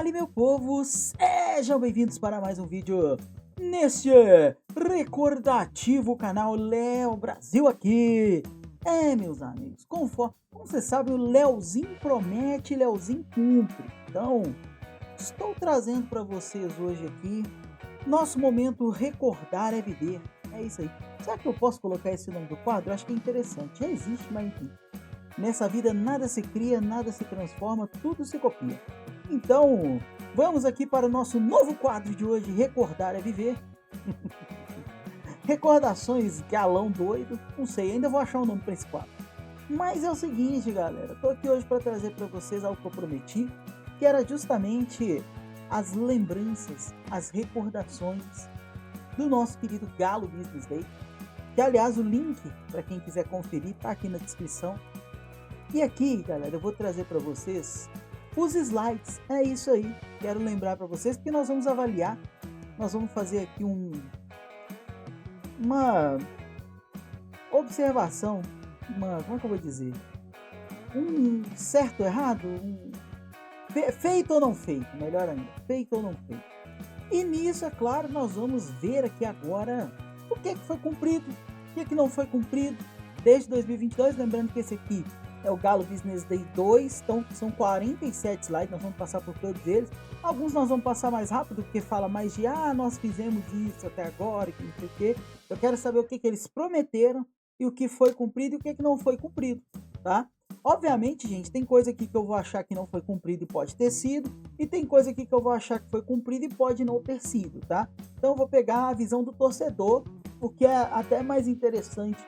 Fala, meu povo, sejam bem-vindos para mais um vídeo neste recordativo canal Léo Brasil aqui. Meus amigos, como você sabe, o Léozinho promete, Léozinho cumpre. Então, estou trazendo para vocês hoje aqui nosso momento Recordar é Viver. É isso aí. Será que eu posso colocar esse nome do quadro? Eu acho que é interessante. Já existe, mas enfim. Nessa vida nada se cria, nada se transforma, tudo se copia. Então, vamos aqui para o nosso novo quadro de hoje, Recordar é Viver. Recordações galão doido, não sei, ainda vou achar um nome para esse quadro. Mas é o seguinte, galera, estou aqui hoje para trazer para vocês algo que eu prometi, que era justamente as lembranças, as recordações do nosso querido Galo Business Day. Que, aliás, o link, para quem quiser conferir, está aqui na descrição. E aqui, galera, eu vou trazer para vocês os slides. É isso aí. Quero lembrar para vocês que nós vamos avaliar. Nós vamos fazer aqui uma observação. Como é que eu vou dizer? Um certo ou errado? Feito ou não feito? Melhor ainda. Feito ou não feito? E nisso, é claro, nós vamos ver aqui agora o que foi cumprido, o que não foi cumprido desde 2022. Lembrando que esse aqui é o Galo Business Day 2, então são 47 slides, nós vamos passar por todos eles. Alguns nós vamos passar mais rápido, porque fala mais de, nós fizemos isso até agora, que não sei o quê. Eu quero saber o que eles prometeram e o que foi cumprido e o que não foi cumprido, tá? Obviamente, gente, tem coisa aqui que eu vou achar que não foi cumprido e pode ter sido, e tem coisa aqui que eu vou achar que foi cumprido e pode não ter sido, tá? Então eu vou pegar a visão do torcedor, porque é até mais interessante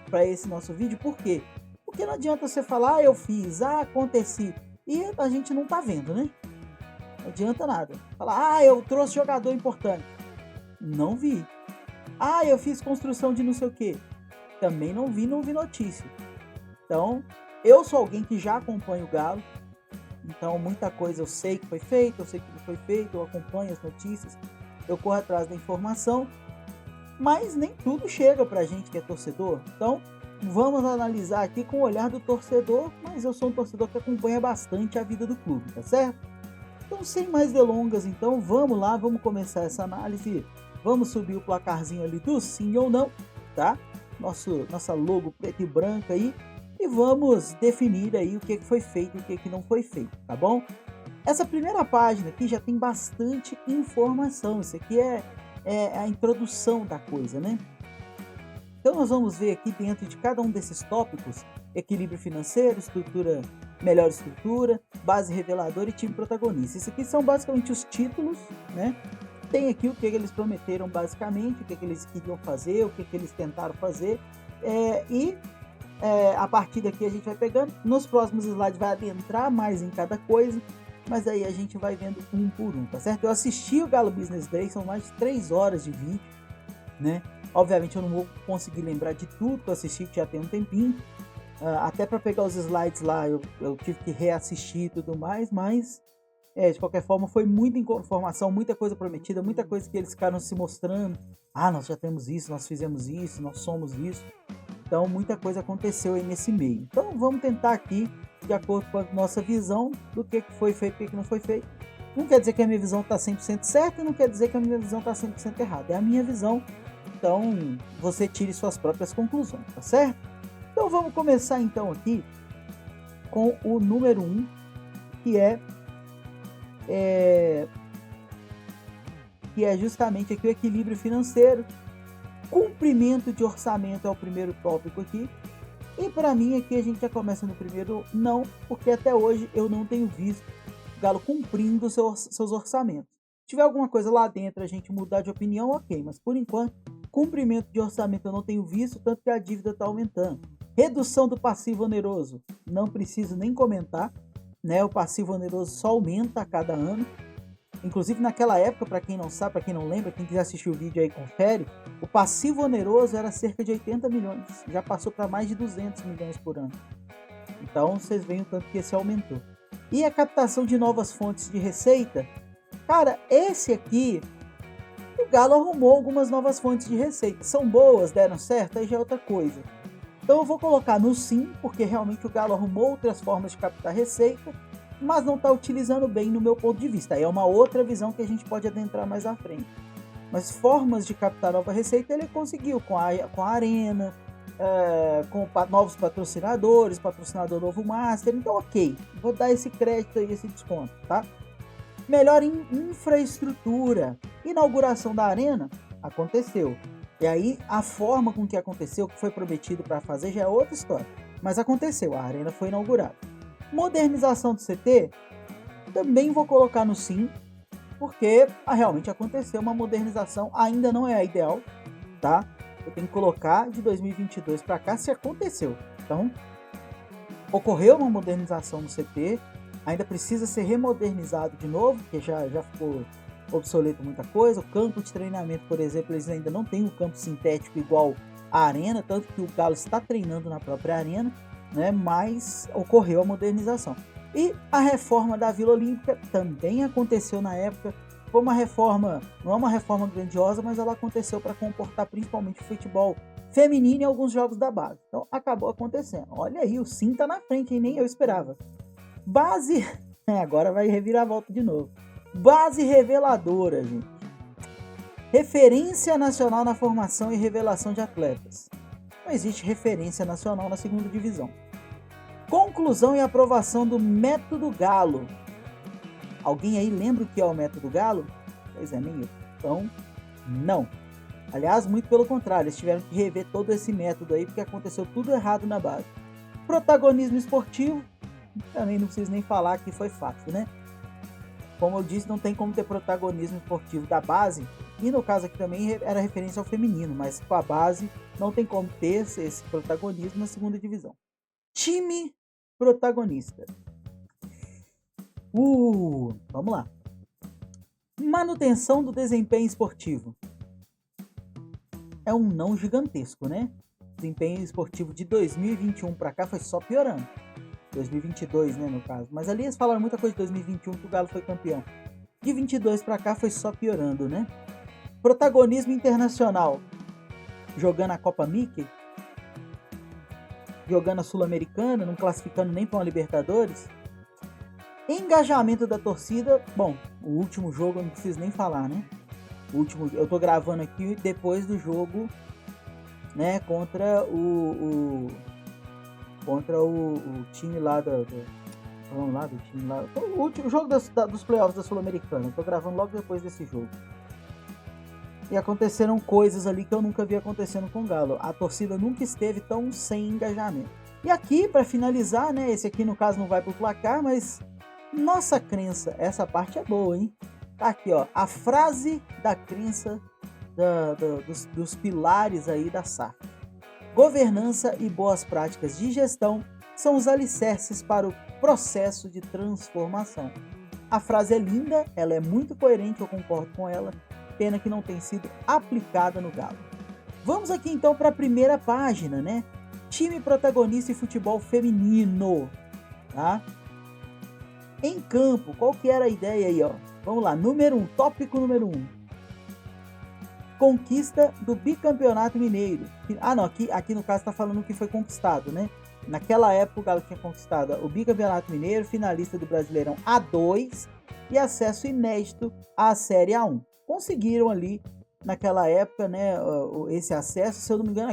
para esse nosso vídeo. Por quê? Porque não adianta você falar, eu fiz, aconteci, e a gente não tá vendo, né? Não adianta nada. Falar, eu trouxe jogador importante. Não vi. Eu fiz construção de não sei o que. Também não vi notícia. Então, eu sou alguém que já acompanha o Galo. Então, muita coisa eu sei que foi feito, eu sei que não foi feito, eu acompanho as notícias, eu corro atrás da informação, mas nem tudo chega pra gente que é torcedor. Então, vamos analisar aqui com o olhar do torcedor, mas eu sou um torcedor que acompanha bastante a vida do clube, tá certo? Então, sem mais delongas, então, vamos lá, vamos começar essa análise. Vamos subir o placarzinho ali do sim ou não, tá? Nossa logo preto e branca aí. E vamos definir aí o que foi feito e o que não foi feito, tá bom? Essa primeira página aqui já tem bastante informação. Isso aqui é a introdução da coisa, né? Então nós vamos ver aqui dentro de cada um desses tópicos: equilíbrio financeiro, melhor estrutura, base reveladora e time protagonista. Isso aqui são basicamente os títulos, né? Tem aqui o que eles prometeram basicamente, o que eles queriam fazer, o que eles tentaram fazer. A partir daqui a gente vai pegando. Nos próximos slides vai adentrar mais em cada coisa, mas aí a gente vai vendo um por um, tá certo? Eu assisti o Galo Business Day, são mais de 3 horas de vídeo, né? Obviamente eu não vou conseguir lembrar de tudo que eu assisti, que já tem um tempinho. Até para pegar os slides lá eu tive que reassistir e tudo mais, mas de qualquer forma foi muita informação, muita coisa prometida, muita coisa que eles ficaram se mostrando. Nós já temos isso, nós fizemos isso, nós somos isso. Então muita coisa aconteceu aí nesse meio. Então vamos tentar aqui, de acordo com a nossa visão, do que foi feito e o que não foi feito. Não quer dizer que a minha visão está 100% certa, não quer dizer que a minha visão está 100% errada. É a minha visão. Então, você tire suas próprias conclusões, tá certo? Então, vamos começar então aqui com o número 1, que é justamente aqui o equilíbrio financeiro. Cumprimento de orçamento é o primeiro tópico aqui. E para mim aqui a gente já começa no primeiro não, porque até hoje eu não tenho visto o Galo cumprindo seus orçamentos. Se tiver alguma coisa lá dentro a gente mudar de opinião, ok, mas por enquanto cumprimento de orçamento eu não tenho visto, tanto que a dívida está aumentando. Redução do passivo oneroso, não preciso nem comentar, né? O passivo oneroso só aumenta a cada ano. Inclusive naquela época, para quem não sabe, para quem não lembra, quem quiser assistir o vídeo aí, confere, o passivo oneroso era cerca de 80 milhões, já passou para mais de 200 milhões por ano. Então vocês veem o tanto que esse aumentou. E a captação de novas fontes de receita, cara, esse aqui, o Galo arrumou algumas novas fontes de receita. São boas, deram certo, aí já é outra coisa. Então eu vou colocar no sim, porque realmente o Galo arrumou outras formas de captar receita. mas não está utilizando bem no meu ponto de vista. Aí é uma outra visão que a gente pode adentrar mais à frente. Mas formas de captar nova receita ele conseguiu com a Arena, com novos patrocinadores, patrocinador novo Master. Então, ok, vou dar esse crédito aí, esse desconto, tá? Melhor infraestrutura. Inauguração da Arena aconteceu. E aí, a forma com que aconteceu, que foi prometido para fazer, já é outra história. Mas aconteceu, a Arena foi inaugurada. Modernização do CT, também vou colocar no sim, porque realmente aconteceu uma modernização, ainda não é a ideal, tá? Eu tenho que colocar de 2022 para cá se aconteceu. Então, ocorreu uma modernização no CT, ainda precisa ser remodernizado de novo, porque já ficou obsoleto muita coisa. O campo de treinamento, por exemplo, eles ainda não têm um campo sintético igual a Arena, tanto que o Galo está treinando na própria Arena, né? Mas ocorreu a modernização. E a reforma da Vila Olímpica também aconteceu na época. Foi uma reforma, não é uma reforma grandiosa, mas ela aconteceu para comportar principalmente o futebol feminino e alguns jogos da base. Então acabou acontecendo. Olha aí, o sim tá na frente, hein? Nem eu esperava. Base, agora vai revirar a volta de novo. Base reveladora, gente. Referência nacional na formação e revelação de atletas. Não existe referência nacional na segunda divisão. Conclusão e aprovação do método Galo. Alguém aí lembra o que é o método Galo? Pois é, nem eu. Então, não. Aliás, muito pelo contrário, eles tiveram que rever todo esse método aí, porque aconteceu tudo errado na base. Protagonismo esportivo, também não preciso nem falar que foi fácil, né? Como eu disse, não tem como ter protagonismo esportivo da base, e no caso aqui também era referência ao feminino, mas com a base não tem como ter esse protagonismo na segunda divisão. Time protagonista. Vamos lá. Manutenção do desempenho esportivo. É um não gigantesco, né? Desempenho esportivo de 2021 para cá foi só piorando. 2022, né, no caso. Mas ali eles falaram muita coisa de 2021 que o Galo foi campeão. De 22 para cá foi só piorando, né? Protagonismo internacional. Jogando a Copa Mickey. Jogando a Sul-Americana, não classificando nem para uma Libertadores. Engajamento da torcida. Bom, o último jogo eu não preciso nem falar, né? Eu tô gravando aqui depois do jogo, né, contra o time lá vamos lá, do time lá. O último jogo dos playoffs da Sul-Americana. Eu tô gravando logo depois desse jogo. E aconteceram coisas ali que eu nunca vi acontecendo com o Galo. A torcida nunca esteve tão sem engajamento. E aqui, para finalizar, né, esse aqui no caso não vai pro placar, mas nossa crença, essa parte é boa, hein? Tá aqui, ó, a frase da crença dos pilares aí da SAF. Governança e boas práticas de gestão são os alicerces para o processo de transformação. A frase é linda, ela é muito coerente, eu concordo com ela, pena que não tem sido aplicada no Galo. Vamos aqui então para a primeira página, né? Time protagonista e futebol feminino, tá? Em campo, qual que era a ideia aí, ó? Vamos lá, tópico número 1. Conquista do bicampeonato mineiro. Não, aqui no caso tá falando que foi conquistado, né? Naquela época o Galo tinha conquistado o bicampeonato mineiro, finalista do Brasileirão A2 e acesso inédito à Série A1. Conseguiram ali naquela época, né, esse acesso. Se eu não me engano,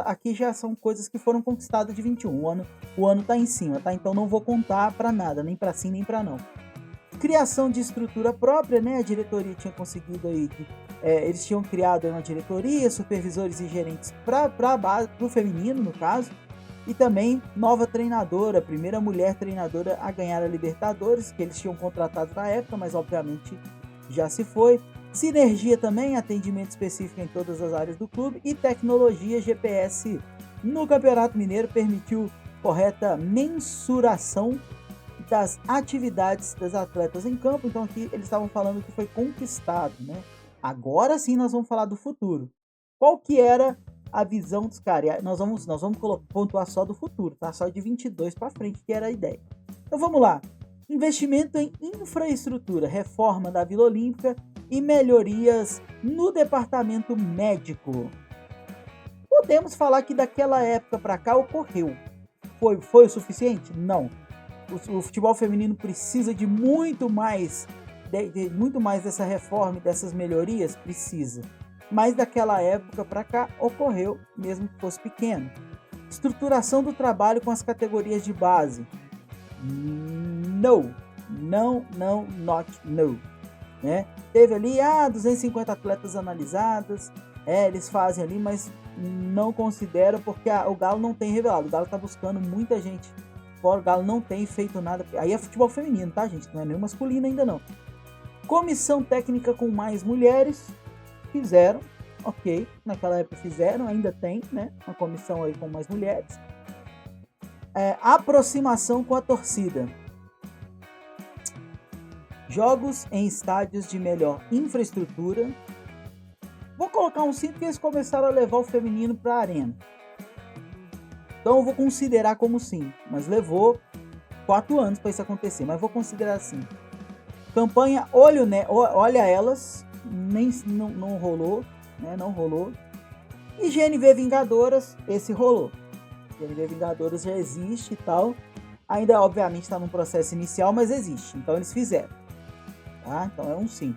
aqui já são coisas que foram conquistadas de 21. O ano tá em cima, tá? Então não vou contar para nada, nem para sim, nem para não. Criação de estrutura própria, né? A diretoria tinha conseguido aí, eles tinham criado uma diretoria, supervisores e gerentes para o feminino, no caso, e também nova treinadora, primeira mulher treinadora a ganhar a Libertadores, que eles tinham contratado na época, mas obviamente já se foi. Sinergia também, atendimento específico em todas as áreas do clube, e tecnologia GPS no Campeonato Mineiro permitiu correta mensuração das atividades das atletas em campo. Então aqui eles estavam falando que foi conquistado, né? Agora sim nós vamos falar do futuro. Qual que era a visão dos caras? Nós vamos pontuar só do futuro, tá? Só de 22 para frente que era a ideia. Então vamos lá. Investimento em infraestrutura, reforma da Vila Olímpica e melhorias no departamento médico. Podemos falar que daquela época para cá ocorreu. Foi o suficiente? Não. O futebol feminino precisa de muito mais, muito mais dessa reforma e dessas melhorias? Precisa. Mas daquela época para cá ocorreu, mesmo que fosse pequeno. Estruturação do trabalho com as categorias de base. No. Not no. Né? Teve ali 250 atletas analisadas, eles fazem ali, mas não consideram porque o Galo não tem revelado. O Galo tá buscando muita gente fora, o Galo não tem feito nada. Aí é futebol feminino, tá, gente? Não é nem masculino ainda não. Comissão técnica com mais mulheres, fizeram, ok, naquela época fizeram, ainda tem, né? Uma comissão aí com mais mulheres. Aproximação com a torcida. Jogos em estádios de melhor infraestrutura. Vou colocar um sim porque eles começaram a levar o feminino para a arena. Então eu vou considerar como sim, mas levou 4 anos para isso acontecer, mas vou considerar assim. Campanha Olha Elas, não rolou, né? Não rolou. E GNV Vingadoras, esse rolou. GNV Vingadoras já existe e tal. Ainda obviamente está num processo inicial, mas existe. Então eles fizeram. Tá? Então é um sim.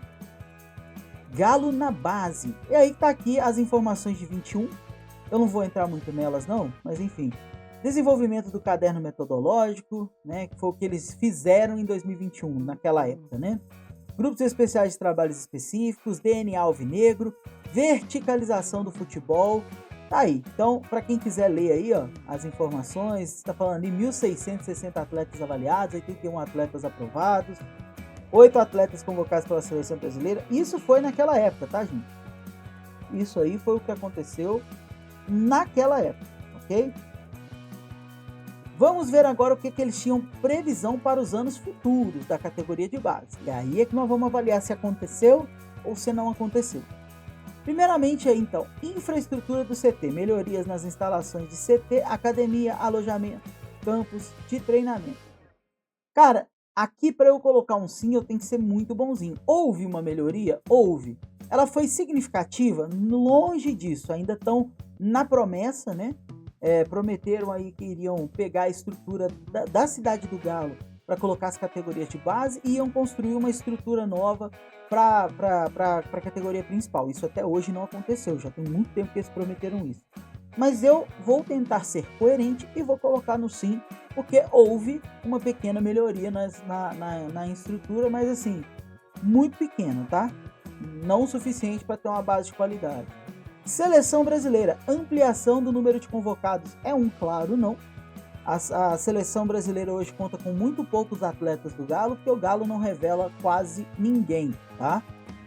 Galo na base. E aí tá aqui as informações de 21. Eu não vou entrar muito nelas não, mas enfim. Desenvolvimento do caderno metodológico, né, que foi o que eles fizeram em 2021, naquela época, né? Grupos especiais de trabalhos específicos, DNA alvinegro, verticalização do futebol. Tá aí. Então, para quem quiser ler aí, ó, as informações, está falando de 1.660 atletas avaliados, 81 atletas aprovados, 8 atletas convocados pela seleção brasileira. Isso foi naquela época, tá, gente? Isso aí foi o que aconteceu naquela época, ok? Vamos ver agora o que eles tinham previsão para os anos futuros da categoria de base. E aí é que nós vamos avaliar se aconteceu ou se não aconteceu. Primeiramente, aí, então, infraestrutura do CT, melhorias nas instalações de CT, academia, alojamento, campos de treinamento. Cara, aqui para eu colocar um sim, eu tenho que ser muito bonzinho. Houve uma melhoria? Houve. Ela foi significativa? Longe disso, ainda estão na promessa, né? Prometeram aí que iriam pegar a estrutura da cidade do Galo para colocar as categorias de base e iam construir uma estrutura nova para a categoria principal. Isso até hoje não aconteceu, já tem muito tempo que eles prometeram isso. Mas eu vou tentar ser coerente e vou colocar no sim, porque houve uma pequena melhoria na estrutura, mas assim, muito pequena, tá? Não o suficiente para ter uma base de qualidade. Seleção brasileira, ampliação do número de convocados é um claro não. A seleção brasileira hoje conta com muito poucos atletas do Galo, porque o Galo não revela quase ninguém, tá?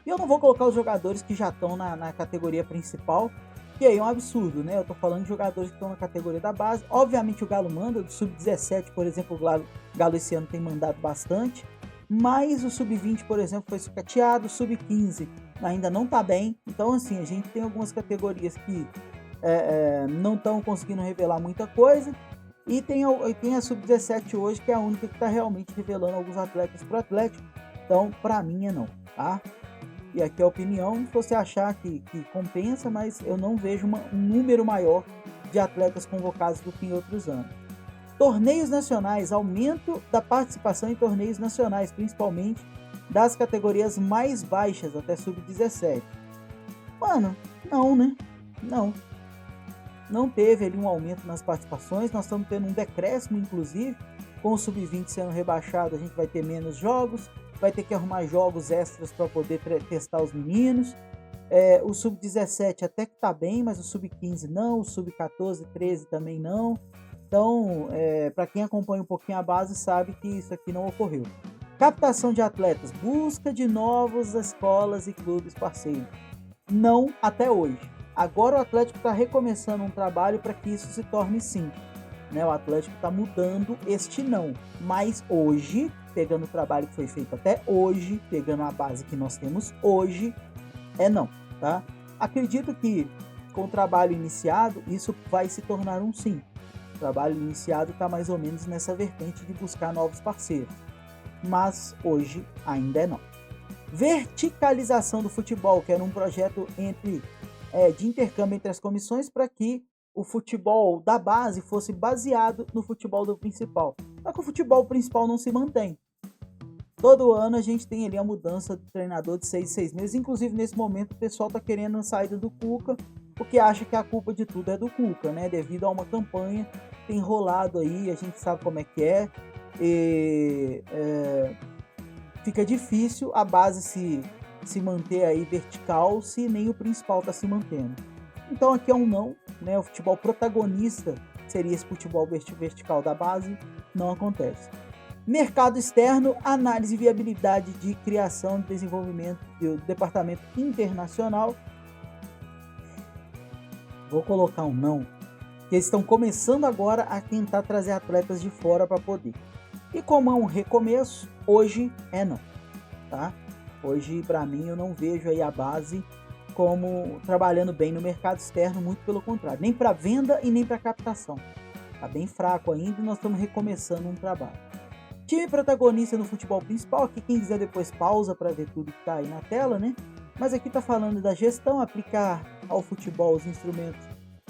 E eu não vou colocar os jogadores que já estão na categoria principal, que aí é um absurdo, né? Eu tô falando de jogadores que estão na categoria da base. Obviamente o Galo manda, do Sub-17, por exemplo, o Galo esse ano tem mandado bastante, mas o Sub-20, por exemplo, foi sucateado, o Sub-15 ainda não tá bem. Então, assim, a gente tem algumas categorias que não estão conseguindo revelar muita coisa. E tem a Sub-17 hoje, que é a única que está realmente revelando alguns atletas pro Atlético. Então, para mim é não, tá? E aqui é a opinião, se você achar que compensa, mas eu não vejo um número maior de atletas convocados do que em outros anos. Torneios nacionais, aumento da participação em torneios nacionais, principalmente das categorias mais baixas, até Sub-17. Mano, não, né? Não teve ali um aumento nas participações, nós estamos tendo um decréscimo, inclusive, com o Sub-20 sendo rebaixado, a gente vai ter menos jogos, vai ter que arrumar jogos extras para poder testar os meninos. O Sub-17 até que tá bem, mas o Sub-15 não, o Sub-14, 13 também não. Então, para quem acompanha um pouquinho a base, sabe que isso aqui não ocorreu. Captação de atletas, busca de novas escolas e clubes parceiros. Não até hoje. Agora o Atlético está recomeçando um trabalho para que isso se torne sim. Né? O Atlético está mudando este não. Mas hoje, pegando o trabalho que foi feito até hoje, pegando a base que nós temos hoje, é não. Tá? Acredito que com o trabalho iniciado, isso vai se tornar um sim. O trabalho iniciado está mais ou menos nessa vertente de buscar novos parceiros. Mas hoje ainda é não. Verticalização do futebol, que era um projeto de intercâmbio entre as comissões para que o futebol da base fosse baseado no futebol do principal. Só que o futebol principal não se mantém. Todo ano a gente tem ali a mudança do treinador de 6 em 6 meses. Inclusive, nesse momento, o pessoal está querendo a saída do Cuca, porque acha que a culpa de tudo é do Cuca, né? Devido a uma campanha que tem rolado aí, a gente sabe como é que é. Fica difícil a base se manter aí vertical se nem o principal está se mantendo. Então aqui é um não, né? O futebol protagonista seria esse futebol vertical da base, não acontece. Mercado externo, análise e viabilidade de criação e desenvolvimento do departamento internacional. Vou colocar um não, que eles estão começando agora a tentar trazer atletas de fora para poder. E como é um recomeço, hoje é não, tá? Hoje, para mim, eu não vejo aí a base como trabalhando bem no mercado externo, muito pelo contrário. Nem para venda e nem para captação. Tá bem fraco ainda e nós estamos recomeçando um trabalho. Time protagonista no futebol principal, aqui quem quiser depois pausa para ver tudo que está aí na tela, né? Mas aqui está falando da gestão, aplicar ao futebol os instrumentos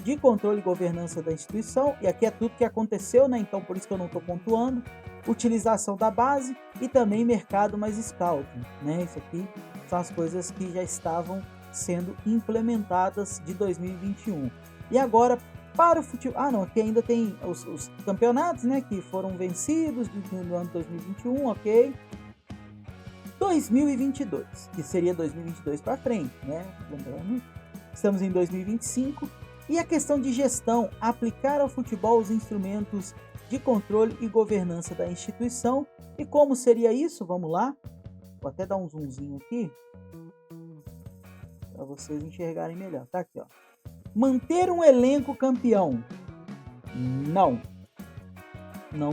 de controle e governança da instituição, e aqui é tudo que aconteceu, né? Então por isso que eu não estou pontuando. Utilização da base e também mercado mais scouting, né? Isso aqui são as coisas que já estavam sendo implementadas de 2021. E agora para o futebol... aqui ainda tem os campeonatos, né? Que foram vencidos no ano 2021, ok? 2022, que seria 2022 para frente, né? Lembrando, estamos em 2025. E a questão de gestão, aplicar ao futebol os instrumentos de controle e governança da instituição. E como seria isso? Vamos lá. Vou até dar um zoomzinho aqui para vocês enxergarem melhor. Tá aqui, ó. Manter um elenco campeão. Não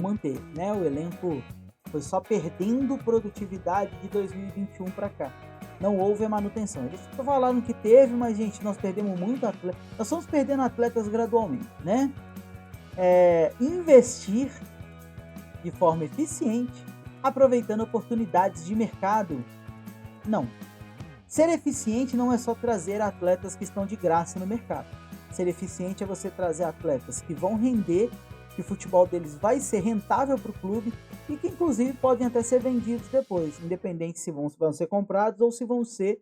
manter, né? O elenco foi só perdendo produtividade de 2021 para cá. Não houve a manutenção. Eles falaram que teve, mas, gente, nós perdemos muito atleta. Nós estamos perdendo atletas gradualmente, né? Investir de forma eficiente, aproveitando oportunidades de mercado. Não. Ser eficiente não é só trazer atletas que estão de graça no mercado. Ser eficiente é você trazer atletas que vão render, que o futebol deles vai ser rentável para o clube e que inclusive podem até ser vendidos depois, independente se vão ser comprados ou se vão ser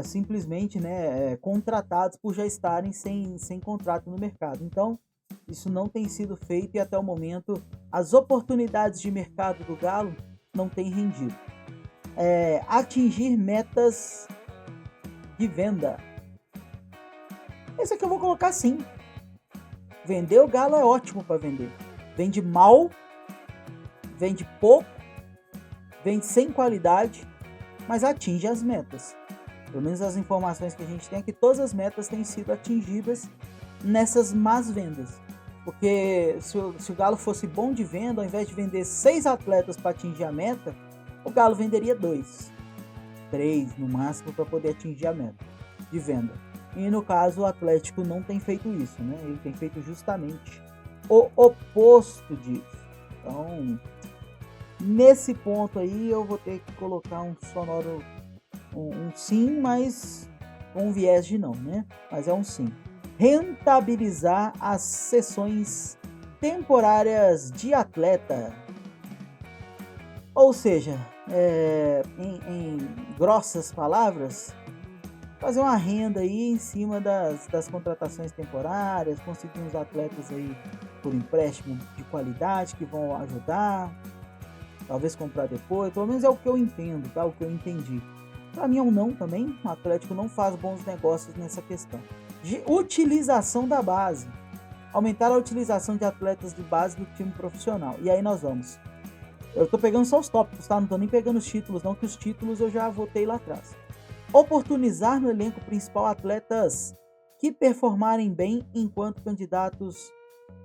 simplesmente, né, contratados por já estarem sem contrato no mercado. Então, isso não tem sido feito e até o momento as oportunidades de mercado do Galo não têm rendido. Atingir metas de venda. Esse aqui eu vou colocar sim. Vender o Galo é ótimo para vender. Vende mal, vende pouco, vende sem qualidade, mas atinge as metas. Pelo menos as informações que a gente tem é que todas as metas têm sido atingidas nessas más vendas. Porque se o Galo fosse bom de venda, ao invés de vender 6 atletas para atingir a meta, o Galo venderia 2, 3 no máximo para poder atingir a meta de venda. E no caso o Atlético não tem feito isso, né? Ele tem feito justamente o oposto disso. Então, nesse ponto aí eu vou ter que colocar um sonoro, um sim, mas com um viés de não, né? Mas é um sim. Rentabilizar as sessões temporárias de atleta. Ou seja, em grossas palavras, fazer uma renda aí em cima das contratações temporárias, conseguir uns atletas aí por empréstimo de qualidade que vão ajudar, talvez comprar depois, pelo menos é o que eu entendo, tá? O que eu entendi. Para mim é um não também, o Atlético não faz bons negócios nessa questão. De utilização da base, aumentar a utilização de atletas de base do time profissional. E aí nós vamos. Eu tô pegando só os tópicos, tá? Não tô nem pegando os títulos não, que os títulos eu já votei lá atrás. Oportunizar no elenco principal atletas que performarem bem enquanto candidatos,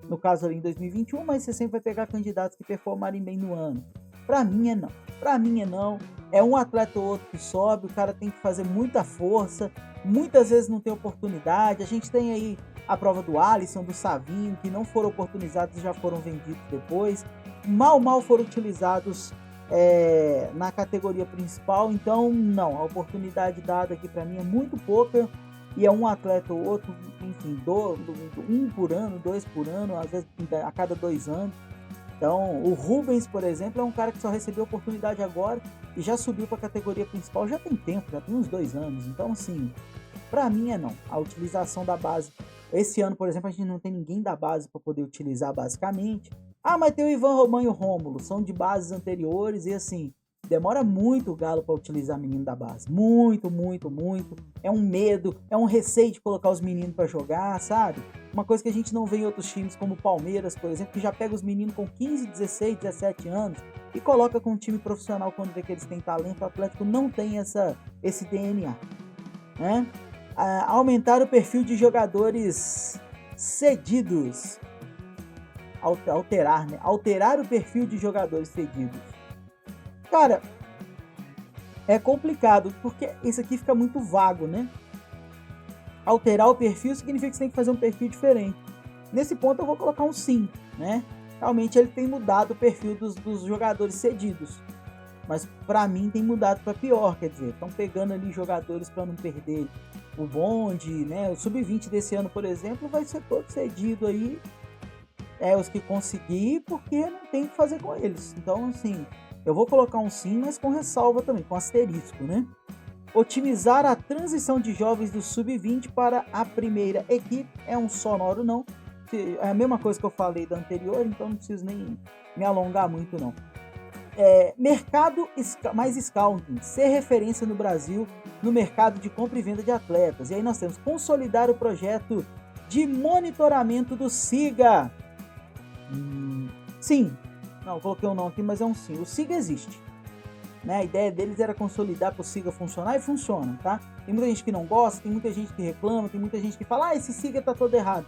no caso ali em 2021, mas você sempre vai pegar candidatos que performarem bem no ano. Pra mim é não. Pra mim é não. É um atleta ou outro que sobe, o cara tem que fazer muita força, muitas vezes não tem oportunidade. A gente tem aí a prova do Alisson, do Savinho, que não foram oportunizados e já foram vendidos depois. Mal foram utilizados na categoria principal, então não, a oportunidade dada aqui para mim é muito pouca e é um atleta ou outro, enfim, um por ano, dois por ano, às vezes a cada 2 anos. Então, o Rubens, por exemplo, é um cara que só recebeu oportunidade agora e já subiu para a categoria principal já tem tempo, já tem uns 2 anos. Então, assim, para mim é não. A utilização da base. Esse ano, por exemplo, a gente não tem ninguém da base para poder utilizar basicamente. Ah, mas tem o Ivan Romão e o Rômulo, são de bases anteriores e assim, demora muito o Galo para utilizar menino da base. Muito, muito, muito. É um medo, é um receio de colocar os meninos para jogar, sabe? Uma coisa que a gente não vê em outros times, como o Palmeiras, por exemplo, que já pega os meninos com 15, 16, 17 anos e coloca com um time profissional quando vê que eles têm talento. O Atlético não tem esse DNA, né? Aumentar o perfil de jogadores cedidos. Alterar, né? Alterar o perfil de jogadores cedidos. Cara, é complicado, porque isso aqui fica muito vago, né? Alterar o perfil significa que você tem que fazer um perfil diferente. Nesse ponto eu vou colocar um sim, né? Realmente ele tem mudado o perfil dos jogadores cedidos. Mas para mim tem mudado para pior, quer dizer, estão pegando ali jogadores para não perder o bonde, né? O sub-20 desse ano, por exemplo, vai ser todo cedido aí. Os que conseguir, porque não tem o que fazer com eles. Então, assim, eu vou colocar um sim, mas com ressalva também, com asterisco, né? Otimizar a transição de jovens do sub-20 para a primeira equipe é um sonoro não. É a mesma coisa que eu falei da anterior, então não preciso nem me alongar muito, não. Mercado mais scouting, ser referência no Brasil no mercado de compra e venda de atletas. E aí nós temos consolidar o projeto de monitoramento do SIGA. Sim. Não, coloquei um não aqui, mas é um sim. O SIGA existe. Né? A ideia deles era consolidar para o SIGA funcionar e funciona, tá? Tem muita gente que não gosta, tem muita gente que reclama, tem muita gente que fala, esse SIGA tá todo errado.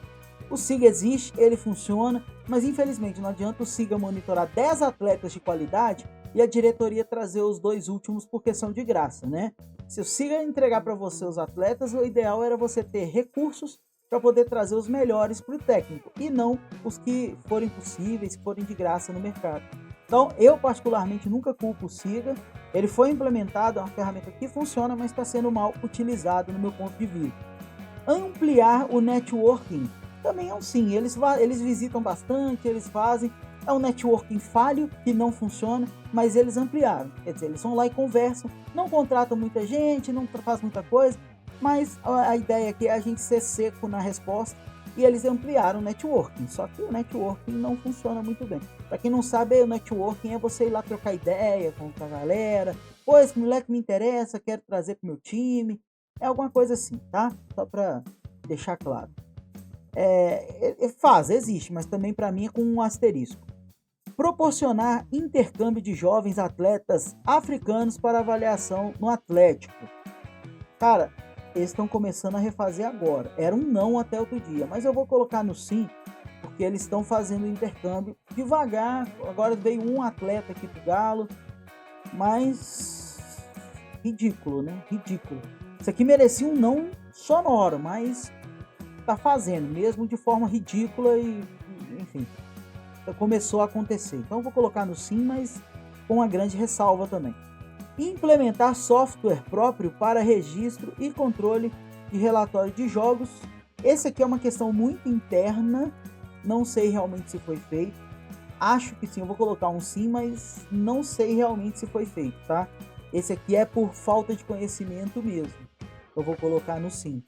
O SIGA existe, ele funciona, mas infelizmente não adianta o SIGA monitorar 10 atletas de qualidade e a diretoria trazer os 2 últimos porque são de graça, né? Se o SIGA entregar para você os atletas, o ideal era você ter recursos para poder trazer os melhores para o técnico e não os que forem possíveis, que forem de graça no mercado. Então, eu particularmente nunca culpo o SIGA. Ele foi implementado, é uma ferramenta que funciona, mas está sendo mal utilizado no meu ponto de vista. Ampliar o networking também é um sim. Eles visitam bastante, eles fazem. É um networking falho, que não funciona, mas eles ampliaram. Quer dizer, eles vão lá e conversam, não contratam muita gente, não faz muita coisa, mas a ideia aqui é a gente ser seco na resposta. E eles ampliaram o networking, só que o networking não funciona muito bem. Para quem não sabe, o networking é você ir lá trocar ideia com a galera. Pô, esse moleque me interessa, quero trazer pro meu time. É alguma coisa assim, tá? Só para deixar claro. Existe, mas também para mim é com um asterisco. Proporcionar intercâmbio de jovens atletas africanos para avaliação no Atlético. Cara, eles estão começando a refazer agora. Era um não até outro dia, mas eu vou colocar no sim, porque eles estão fazendo intercâmbio devagar. Agora veio um atleta aqui pro Galo, mas ridículo, né? Ridículo. Isso aqui merecia um não sonoro, mas tá fazendo, mesmo de forma ridícula e enfim, começou a acontecer. Então eu vou colocar no sim, mas com uma grande ressalva também. Implementar software próprio para registro e controle de relatório de jogos. Esse aqui é uma questão muito interna, não sei realmente se foi feito. Acho que sim, eu vou colocar um sim, mas não sei realmente se foi feito, tá? Esse aqui é por falta de conhecimento mesmo. Eu vou colocar no sim,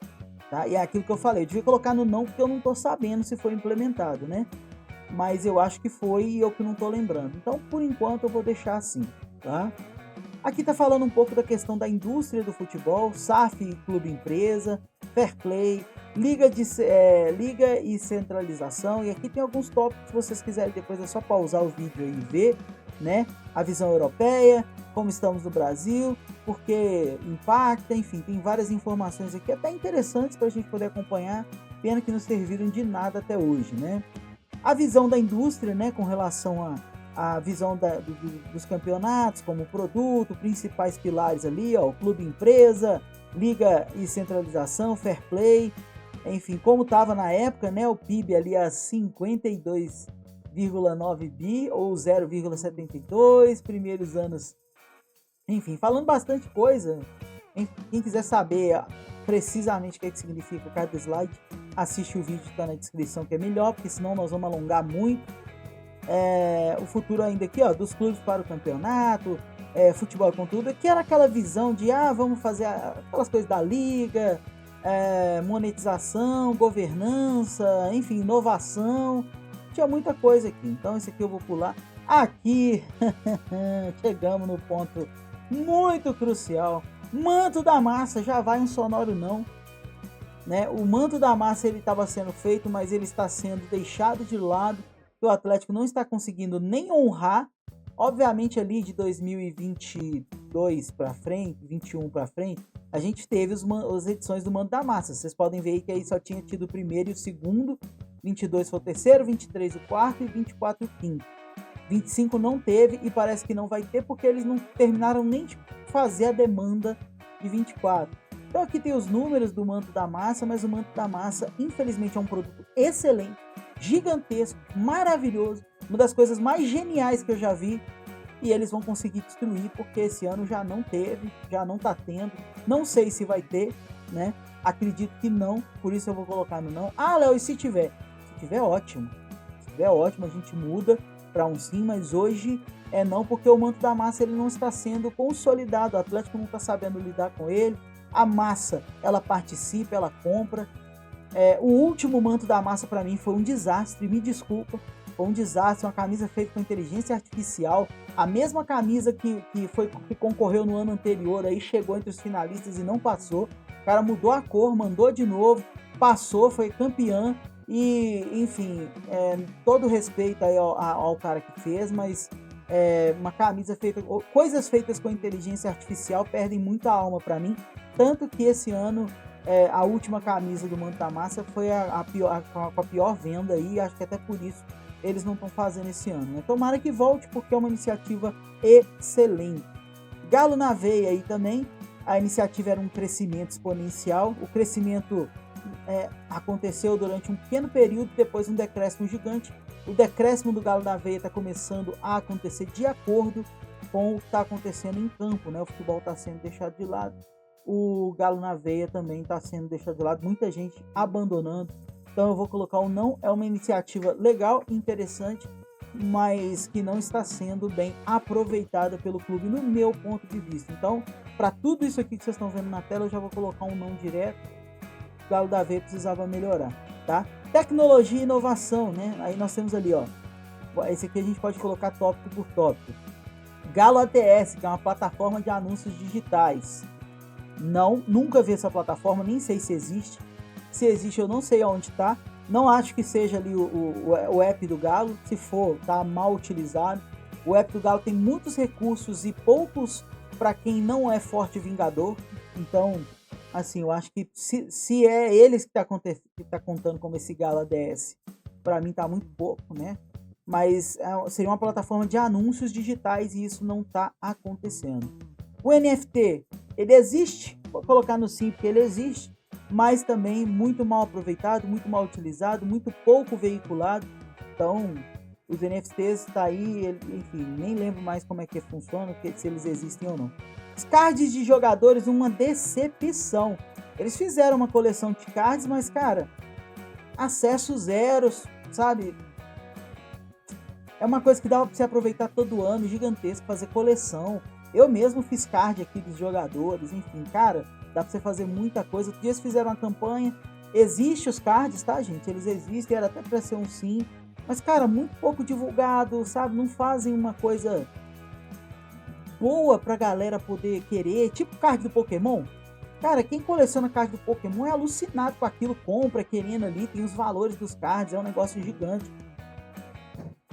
tá? E é aquilo que eu falei, eu devia colocar no não porque eu não tô sabendo se foi implementado, né? Mas eu acho que foi e eu que não tô lembrando. Então, por enquanto, eu vou deixar assim, tá? Aqui está falando um pouco da questão da indústria do futebol, SAF, clube empresa, fair play, liga e centralização. E aqui tem alguns tópicos, se vocês quiserem depois é só pausar o vídeo aí e ver, né? A visão europeia, como estamos no Brasil, porque impacta, enfim, tem várias informações aqui até interessantes para a gente poder acompanhar. Pena que não serviram de nada até hoje, né? A visão da indústria, né, com relação a visão dos campeonatos como produto, principais pilares ali, ó, o clube empresa, liga e centralização, fair play, enfim, como estava na época, né, o PIB ali a 52,9 bi ou 0,72, primeiros anos, enfim, falando bastante coisa. Quem quiser saber precisamente o que significa cada slide, assiste o vídeo que está na descrição, que é melhor, porque senão nós vamos alongar muito. O futuro ainda aqui, ó, dos clubes para o campeonato, futebol com tudo, que era aquela visão de, vamos fazer aquelas coisas da liga, monetização, governança, enfim, inovação. Tinha muita coisa aqui, então esse aqui eu vou pular. Aqui, chegamos no ponto muito crucial. Manto da massa, já vai um sonoro não, né? O manto da massa ele estava sendo feito, mas ele está sendo deixado de lado, que o Atlético não está conseguindo nem honrar. Obviamente ali de 2022 para frente, 21 para frente, a gente teve as edições do manto da massa. Vocês podem ver aí que aí só tinha tido o primeiro e o segundo, 22 foi o terceiro, 23 o quarto e 24 o quinto. 25 não teve e parece que não vai ter porque eles não terminaram nem de fazer a demanda de 24. Então aqui tem os números do manto da massa, mas o manto da massa infelizmente é um produto excelente, gigantesco, maravilhoso, uma das coisas mais geniais que eu já vi, e eles vão conseguir destruir porque esse ano já não teve, já não tá tendo, não sei se vai ter, né? Acredito que não, por isso eu vou colocar no não. Léo, e se tiver? Se tiver, ótimo. Se tiver, ótimo, a gente muda para um sim, mas hoje é não, porque o manto da massa ele não está sendo consolidado, o Atlético não está sabendo lidar com ele, a massa, ela participa, ela compra. O último manto da massa para mim foi um desastre, me desculpa, foi um desastre, uma camisa feita com inteligência artificial, a mesma camisa que concorreu no ano anterior, aí chegou entre os finalistas e não passou, o cara mudou a cor, mandou de novo, passou, foi campeão. E, enfim, todo respeito aí ao cara que fez, mas uma camisa feita, coisas feitas com inteligência artificial perdem muita alma para mim, tanto que esse ano a última camisa do manto da massa foi com a pior venda aí, acho que até por isso eles não estão fazendo esse ano, né? Tomara que volte porque é uma iniciativa excelente. Galo na veia aí também, a iniciativa era um crescimento exponencial, o crescimento aconteceu durante um pequeno período, depois um decréscimo gigante. O decréscimo do Galo da Veia está começando a acontecer de acordo com o que está acontecendo em campo, né? O futebol está sendo deixado de lado, o Galo na Veia também está sendo deixado de lado, muita gente abandonando. Então eu vou colocar o não, é uma iniciativa legal, interessante, mas que não está sendo bem aproveitada pelo clube, no meu ponto de vista. Então, para tudo isso aqui que vocês estão vendo na tela, eu já vou colocar um não direto. O Galo da Veia precisava melhorar, tá? Tecnologia e inovação, né? Aí nós temos ali, ó. Esse aqui a gente pode colocar tópico por tópico. Galo ATS, que é uma plataforma de anúncios digitais. Não, nunca vi essa plataforma, nem sei se existe. Se existe, eu não sei aonde tá. Não acho que seja ali o app do Galo. Se for, tá mal utilizado. O app do Galo tem muitos recursos e poucos para quem não é forte vingador. Então, assim, eu acho que se é eles que tá contando como esse Galo ADS, para mim tá muito pouco, né? Mas seria uma plataforma de anúncios digitais e isso não tá acontecendo. O NFT, ele existe, vou colocar no sim porque ele existe, mas também muito mal aproveitado, muito mal utilizado, muito pouco veiculado. Então, os NFTs tá aí, enfim, nem lembro mais como é que funciona, se eles existem ou não. Os cards de jogadores, uma decepção. Eles fizeram uma coleção de cards, mas, cara, acesso zero, sabe? É uma coisa que dava pra você aproveitar todo ano, gigantesco, fazer coleção. Eu mesmo fiz card aqui dos jogadores, enfim, cara, dá pra você fazer muita coisa. Outro dia eles fizeram uma campanha, existe os cards, tá, gente? Eles existem, era até pra ser um sim. Mas, cara, muito pouco divulgado, sabe? Não fazem uma coisa boa pra galera poder querer, tipo card do Pokémon. Cara, quem coleciona card do Pokémon é alucinado com aquilo, compra, querendo ali, tem os valores dos cards, é um negócio gigante.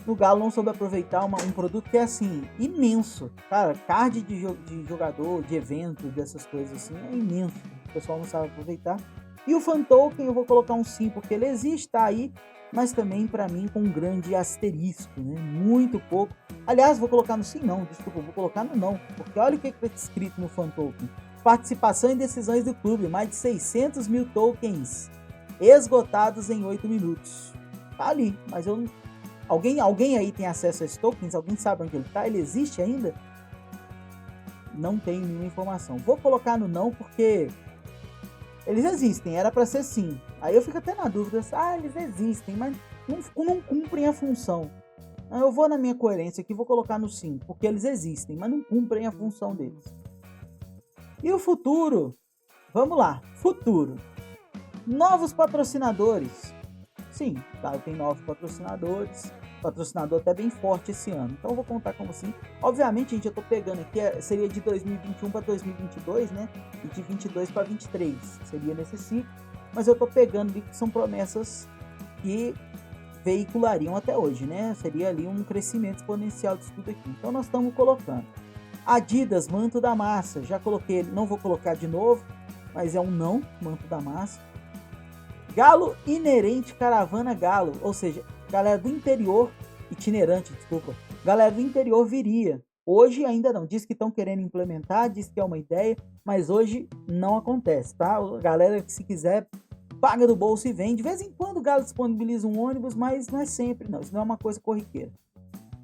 No Galo não soube aproveitar um produto que é assim, imenso. Cara, card de jogador, de evento, dessas coisas assim, é imenso. O pessoal não sabe aproveitar. E o Fan Token eu vou colocar um sim, porque ele existe, tá aí, mas também para mim com um grande asterisco, né? Muito pouco. Aliás, vou colocar no sim não, desculpa, vou colocar no não, porque olha o que está escrito no Fan Token. Participação em decisões do clube, mais de 600 mil tokens esgotados em 8 minutos. Tá ali, mas eu não... Alguém aí tem acesso a esses tokens? Alguém sabe onde ele tá? Ele existe ainda? Não tenho nenhuma informação. Vou colocar no não porque Eles existem, era para ser sim. Aí eu fico até na dúvida, eles existem, mas não cumprem a função. Eu vou na minha coerência aqui, vou colocar no sim, porque eles existem, mas não cumprem a função deles. E o futuro? Vamos lá, futuro. Novos patrocinadores. Sim, claro, tem novos patrocinadores. Patrocinador até bem forte esse ano. Então eu vou contar como sim. Obviamente, gente, eu tô pegando aqui, seria de 2021 para 2022, né? E de 22 para 23. Seria nesse ciclo. Mas eu tô pegando ali que são promessas que veiculariam até hoje, né? Seria ali um crescimento exponencial disso tudo aqui. Então nós estamos colocando Adidas, manto da massa. Já coloquei ele, não vou colocar de novo, mas é um não, manto da massa. Galo inerente, caravana Galo, ou seja, galera do interior, itinerante, desculpa, galera do interior viria. Hoje ainda não, diz que estão querendo implementar, diz que é uma ideia, mas hoje não acontece, tá? A galera que se quiser paga do bolso e vem. De vez em quando o Galo disponibiliza um ônibus, mas não é sempre, não. Isso não é uma coisa corriqueira.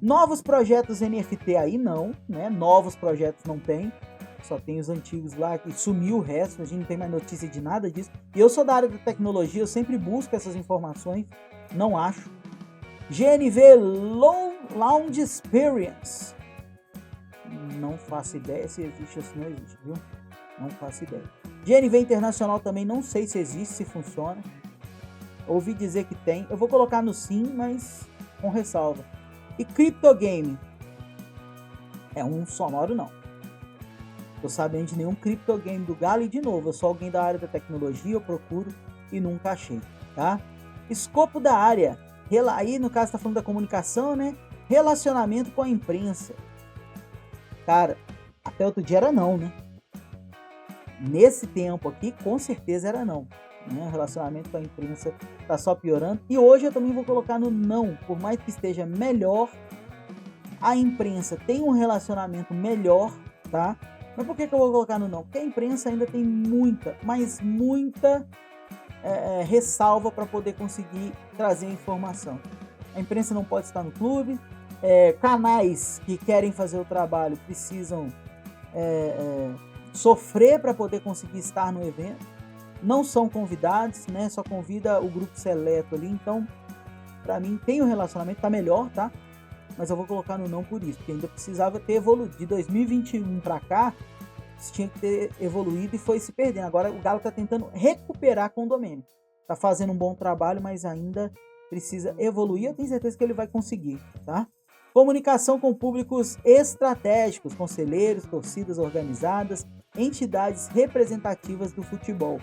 Novos projetos NFT aí não, né? Novos projetos não tem. Só tem os antigos lá que sumiu o resto, a gente não tem mais notícia de nada disso. E eu sou da área da tecnologia, eu sempre busco essas informações, não acho. GNV Lounge Experience. Não faço ideia se existe ou se não existe, viu? Não faço ideia. GNV Internacional também não sei se existe, se funciona. Ouvi dizer que tem. Eu vou colocar no sim, mas com ressalva. E Cryptogame. É um sonoro não. Tô sabendo de nenhum Cryptogame do Galo e de novo, eu sou alguém da área da tecnologia, eu procuro e nunca achei, tá? Escopo da área. Aí no caso tá falando da comunicação, né? Relacionamento com a imprensa. Cara, até outro dia era não, né? Nesse tempo aqui, com certeza era não. Né? O relacionamento com a imprensa tá só piorando. E hoje eu também vou colocar no não. Por mais que esteja melhor, a imprensa tem um relacionamento melhor, tá? Mas por que eu vou colocar no não? Porque a imprensa ainda tem muita, mas muita ressalva para poder conseguir trazer informação. A imprensa não pode estar no clube. Canais que querem fazer o trabalho precisam sofrer para poder conseguir estar no evento. Não são convidados, né? Só convida o grupo seleto ali. Então, para mim, tem um relacionamento, tá melhor, tá? Mas eu vou colocar no não por isso, porque ainda precisava ter evoluído. De 2021 para cá, tinha que ter evoluído e foi se perdendo. Agora o Galo tá tentando recuperar com o Domênico. Tá fazendo um bom trabalho, mas ainda precisa evoluir. Eu tenho certeza que ele vai conseguir, tá? Comunicação com públicos estratégicos, conselheiros, torcidas organizadas, entidades representativas do futebol.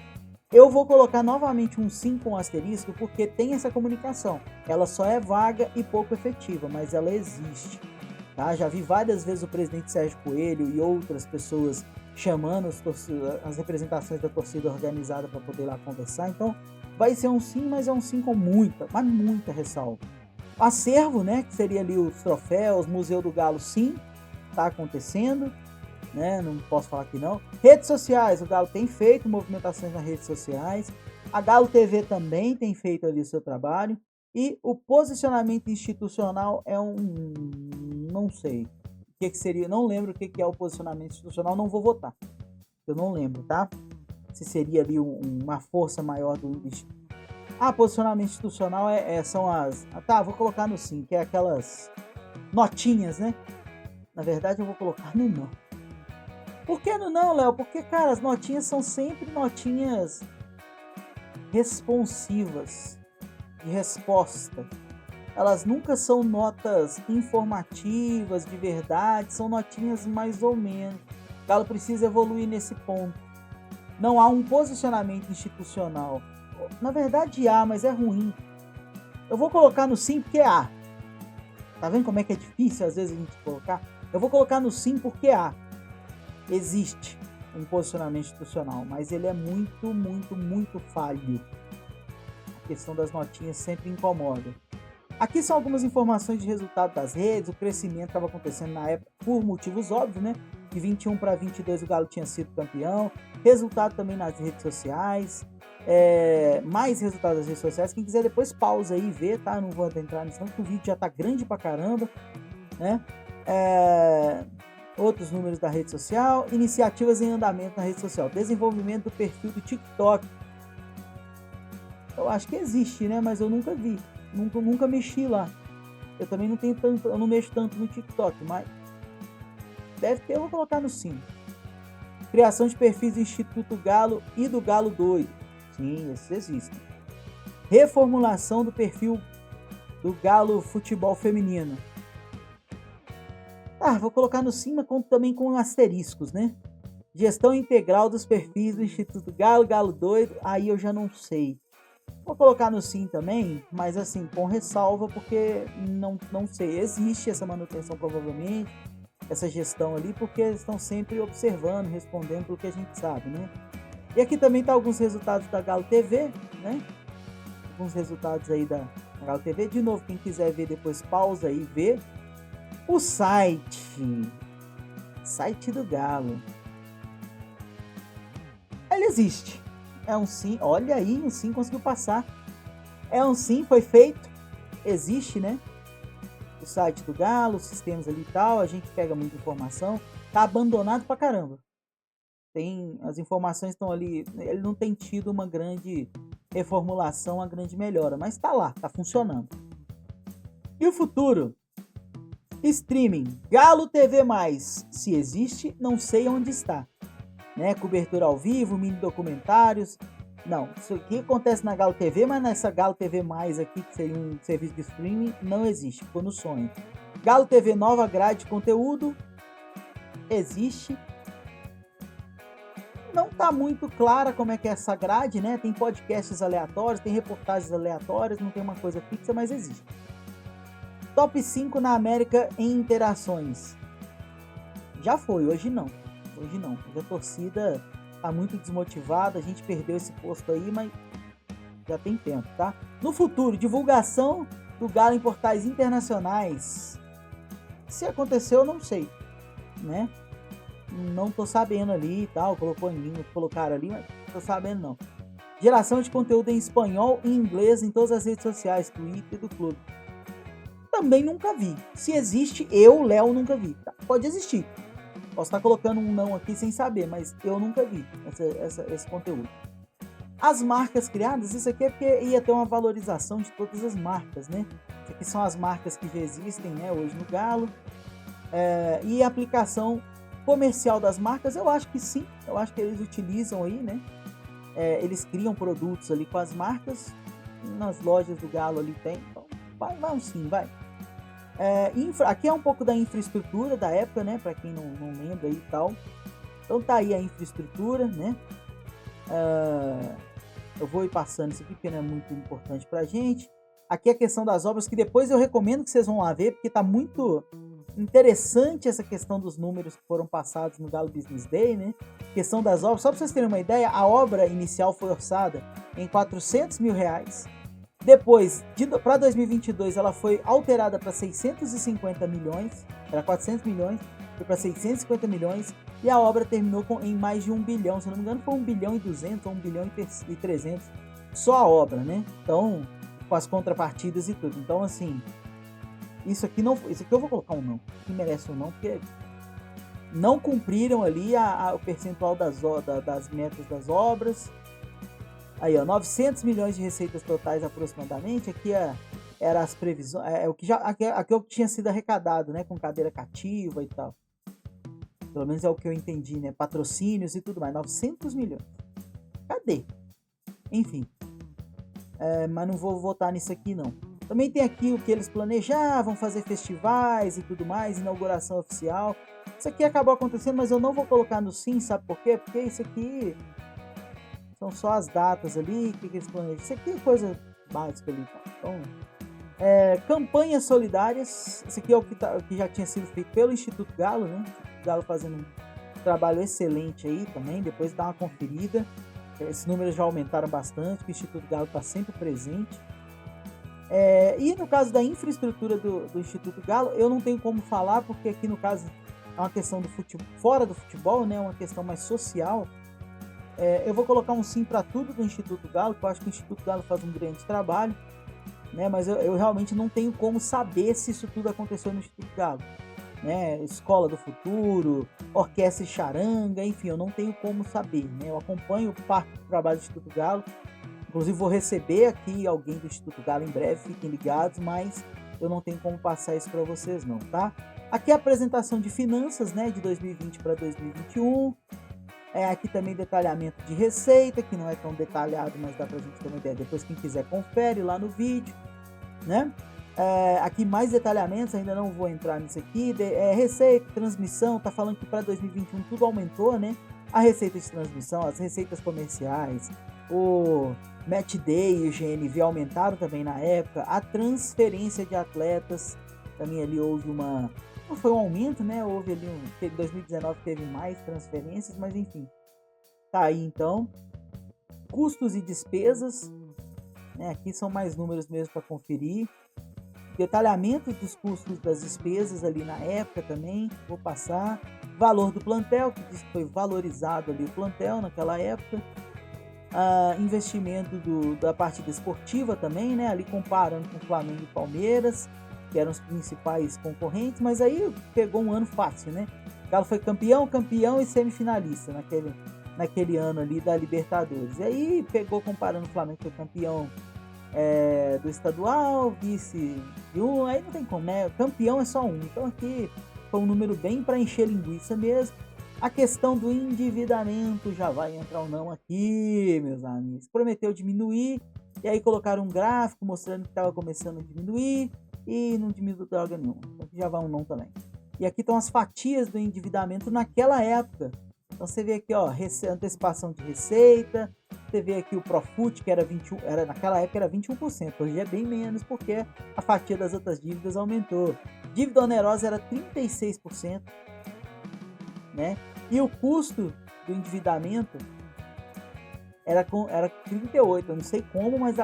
Eu vou colocar novamente um sim com asterisco porque tem essa comunicação. Ela só é vaga e pouco efetiva, mas ela existe. Tá? Já vi várias vezes o presidente Sérgio Coelho e outras pessoas chamando as representações da torcida organizada para poder ir lá conversar. Então vai ser um sim, mas é um sim com muita, mas muita ressalva. Acervo, né, que seria ali os troféus, Museu do Galo, sim, tá acontecendo. Né? Não posso falar que não. Redes sociais, o Galo tem feito movimentações nas redes sociais. A Galo TV também tem feito ali o seu trabalho. E o posicionamento institucional é não sei o que seria, não lembro o que é o posicionamento institucional, não vou votar. Eu não lembro, tá? Se seria ali uma força maior do posicionamento institucional são as... Tá, vou colocar no sim, que é aquelas notinhas, né? Na verdade eu vou colocar no não. Por que não, Léo? Porque, cara, as notinhas são sempre notinhas responsivas, de resposta. Elas nunca são notas informativas, de verdade, são notinhas mais ou menos. O Galo precisa evoluir nesse ponto. Não há um posicionamento institucional. Na verdade há, mas é ruim. Eu vou colocar no sim porque há. Tá vendo como é que é difícil às vezes a gente colocar? Eu vou colocar no sim porque há. Existe um posicionamento institucional, mas ele é muito, muito, muito falho. A questão das notinhas sempre incomoda. Aqui são algumas informações de resultado das redes. O crescimento estava acontecendo na época por motivos óbvios, né? De 21 para 22 o Galo tinha sido campeão. Resultado também nas redes sociais. Mais resultados das redes sociais. Quem quiser depois pausa aí e vê, tá? Eu não vou entrar nisso não, porque o vídeo já tá grande pra caramba, né? Outros números da rede social, iniciativas em andamento na rede social, desenvolvimento do perfil do TikTok. Eu acho que existe, né? Mas eu nunca vi, nunca mexi lá. Eu também não tenho tanto, eu não mexo tanto no TikTok, mas deve ter, eu vou colocar no sim. Criação de perfis do Instituto Galo e do Galo Doido. Sim, esses existem. Reformulação do perfil do Galo Futebol Feminino. Vou colocar no sim, mas também com asteriscos, né? Gestão integral dos perfis do Instituto Galo, Galo Doido, aí eu já não sei. Vou colocar no sim também, mas assim, com ressalva, porque não sei. Existe essa manutenção provavelmente, essa gestão ali, porque eles estão sempre observando, respondendo pelo que a gente sabe, né? E aqui também tá alguns resultados da Galo TV, né? Alguns resultados aí da Galo TV. De novo, quem quiser ver depois, pausa aí e vê. O site do Galo. Ele existe. É um sim. Olha aí, um sim conseguiu passar. É um sim, foi feito. Existe, né? O site do Galo, os sistemas ali e tal. A gente pega muita informação. Tá abandonado pra caramba. As informações estão ali. Ele não tem tido uma grande reformulação, uma grande melhora. Mas tá lá, tá funcionando. E o futuro? Streaming. Galo TV+. Se existe, não sei onde está. Né? Cobertura ao vivo, mini documentários. Não, isso aqui acontece na Galo TV, mas nessa Galo TV+, aqui, que seria um serviço de streaming, não existe, ficou no sonho. Galo TV nova grade de conteúdo, existe. Não tá muito clara como é que é essa grade, né? Tem podcasts aleatórios, tem reportagens aleatórias, não tem uma coisa fixa, mas existe. Top 5 na América em interações. Já foi, hoje não. Hoje a torcida tá muito desmotivada, a gente perdeu esse posto aí, mas já tem tempo, tá? No futuro, divulgação do Galo em portais internacionais. Se aconteceu, eu não sei, né? Não tô sabendo ali e tal, colocaram ali, mas não tô sabendo não. Geração de conteúdo em espanhol e inglês em todas as redes sociais, Twitter do clube. Também nunca vi. Se existe, eu, Léo, nunca vi. Tá? Pode existir. Posso estar colocando um não aqui sem saber, mas eu nunca vi esse conteúdo. As marcas criadas, isso aqui é porque ia ter uma valorização de todas as marcas, né? Isso aqui são as marcas que já existem, né, hoje no Galo. E a aplicação comercial das marcas, eu acho que sim. Eu acho que eles utilizam aí, né? Eles criam produtos ali com as marcas. Nas lojas do Galo ali tem. Então, vai sim, vai. Aqui é um pouco da infraestrutura da época, né? Para quem não lembra aí e tal. Então tá aí a infraestrutura, né? Eu vou ir passando isso aqui porque não é muito importante pra gente. Aqui é a questão das obras, que depois eu recomendo que vocês vão lá ver, porque tá muito interessante essa questão dos números que foram passados no Galo Business Day, né? Questão das obras, só para vocês terem uma ideia, a obra inicial foi orçada em R$400 mil. Depois, para 2022, ela foi alterada para 650 milhões, era 400 milhões, foi para 650 milhões, e a obra terminou em mais de 1 bilhão, se não me engano foi 1 bilhão e 200 ou 1 bilhão e 300, só a obra, né? Então, com as contrapartidas e tudo. Então, assim, isso aqui eu vou colocar um não, que merece um não, porque não cumpriram ali o percentual das metas das obras. Aí, ó, 900 milhões de receitas totais aproximadamente. Aqui era as previsões, aqui é o que tinha sido arrecadado, né, com cadeira cativa e tal. Pelo menos é o que eu entendi, né, patrocínios e tudo mais, 900 milhões. Cadê? Enfim, mas não vou votar nisso aqui não. Também tem aqui o que eles planejavam, fazer festivais e tudo mais, inauguração oficial. Isso aqui acabou acontecendo, mas eu não vou colocar no sim, sabe por quê? Porque isso aqui são só as datas ali, o que eles planejam. Isso aqui é coisa básica ali. Tá? Então, campanhas solidárias. Isso aqui é o que já tinha sido feito pelo Instituto Galo, né? O Galo fazendo um trabalho excelente aí também. Depois dá uma conferida. Esses números já aumentaram bastante. O Instituto Galo está sempre presente. E no caso da infraestrutura do Instituto Galo, eu não tenho como falar, porque aqui no caso é uma questão do futebol, fora do futebol, né? Uma questão mais social. Eu vou colocar um sim para tudo do Instituto Galo, porque eu acho que o Instituto Galo faz um grande trabalho, né? Mas eu realmente não tenho como saber se isso tudo aconteceu no Instituto Galo. né? Escola do Futuro, Orquestra e Charanga, enfim, eu não tenho como saber, né? Eu acompanho parte do trabalho do Instituto Galo, inclusive vou receber aqui alguém do Instituto Galo em breve, fiquem ligados, mas eu não tenho como passar isso para vocês não, tá? Aqui a apresentação de finanças, né, de 2020 para 2021. Aqui também detalhamento de receita, que não é tão detalhado, mas dá pra gente ter uma ideia. Depois quem quiser confere lá no vídeo, né? Aqui mais detalhamentos, ainda não vou entrar nisso aqui. Receita, transmissão, tá falando que para 2021 tudo aumentou, né? A receita de transmissão, as receitas comerciais, o Match Day e o GNV aumentaram também na época. A transferência de atletas, também ali houve uma... Não foi um aumento, né? Houve ali em 2019 teve mais transferências, mas enfim. Tá aí então. Custos e despesas, né? Aqui são mais números mesmo para conferir. Detalhamento dos custos das despesas ali na época também, vou passar. Valor do plantel, que diz que foi valorizado ali o plantel naquela época. Investimento da partida esportiva também, né? Ali comparando com Flamengo e Palmeiras, que eram os principais concorrentes, mas aí pegou um ano fácil, né? O Galo foi campeão e semifinalista naquele ano ali da Libertadores. E aí pegou comparando o Flamengo, que foi campeão do estadual, vice de um, aí não tem como, né? Campeão é só um. Então aqui foi um número bem para encher linguiça mesmo. A questão do endividamento já vai entrar ou não aqui, meus amigos. Prometeu diminuir, e aí colocaram um gráfico mostrando que estava começando a diminuir, e não diminuiu droga nenhuma. Aqui já vai um não também. E aqui estão as fatias do endividamento naquela época. Então você vê aqui, ó, antecipação de receita. Você vê aqui o Profut, que era 21%, naquela época era 21%, hoje é bem menos porque a fatia das outras dívidas aumentou. Dívida onerosa era 36%, né? E o custo do endividamento era 38%, eu não sei como, mas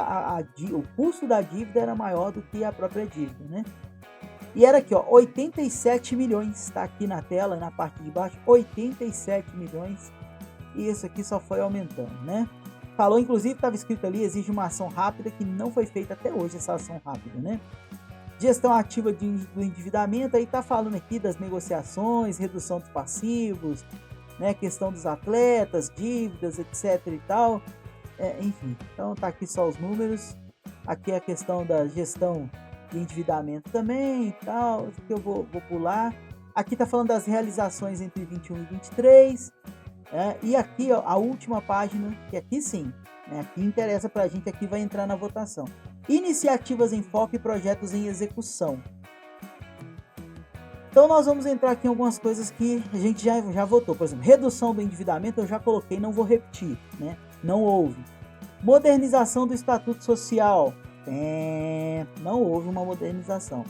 o custo da dívida era maior do que a própria dívida, né? E era aqui, ó, 87 milhões, está aqui na tela, na parte de baixo, 87 milhões, e isso aqui só foi aumentando, né? Falou, inclusive, estava escrito ali, exige uma ação rápida, que não foi feita até hoje essa ação rápida, né? Gestão ativa do endividamento, aí tá falando aqui das negociações, redução dos passivos, né? Questão dos atletas, dívidas, etc e tal. Enfim, então tá aqui só os números. Aqui a questão da gestão de endividamento também e tal, isso que eu vou pular. Aqui tá falando das realizações entre 21 e 23. E aqui, ó, a última página, que aqui sim, né, aqui interessa pra gente, aqui vai entrar na votação. Iniciativas em foco e projetos em execução. Então nós vamos entrar aqui em algumas coisas que a gente já votou. Por exemplo, redução do endividamento eu já coloquei, não vou repetir, né? Não houve. Modernização do Estatuto Social. Não houve uma modernização.